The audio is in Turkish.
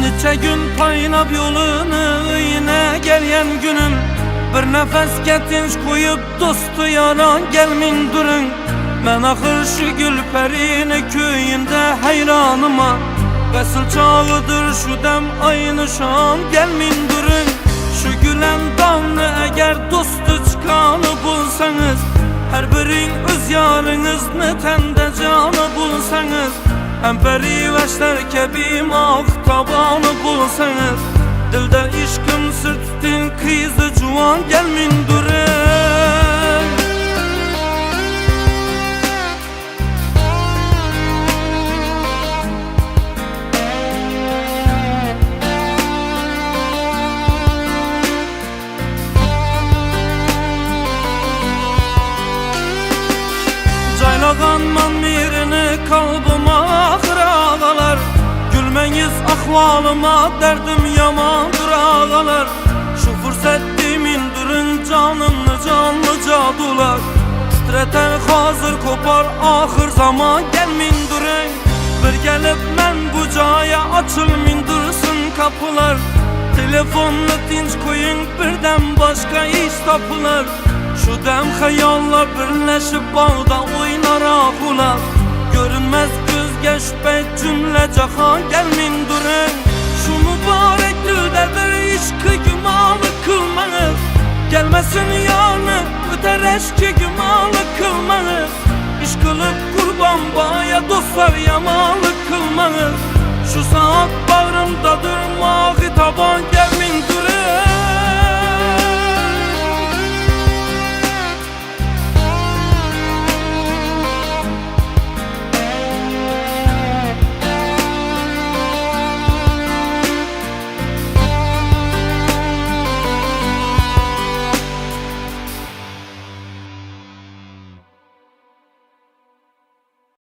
Neçə gün paylab yolunu yine gelyen günüm. Bir nefes getinç koyup dostu yaran gelmin durun. Ben axır şu Gülpərini köyünde hayranıma. Vəsil çağıdır şu dem aynı şan gelmin durun. Şu gülen damlı eğer dostu çıkanı bulsanız, her birin öz yarınız netende canı bulsanız, hem periveşler kebi mahtabanı bulsanız, dilde işkim sırtın kıyızı cuvan gelmin durun. Caylağanman mirini kalbıma ahır ağalar. Gülmeyiz ahvalıma derdim yamandır ağalar. Şu fırsat demin durun canımlı canlı cadular. Titreten hazır kopar ahır zaman gelmin durun. Bir gelip men bu caya açılmin dursun kapılar. Telefonla tinç koyun birden başka iş tapılar. Şu dem hayallar birleşip bağda oynar ahular. Görünmez göz geçpey cümle cahan gelmin durun. Şu mübarek dilde bir işkı gümanı kılmanız, gelmesin yanı öter eşki gümanı kılmanız. İş kılıp kurban baya dostlar yamanı kılmanız. Şu saat bağrımda durma taban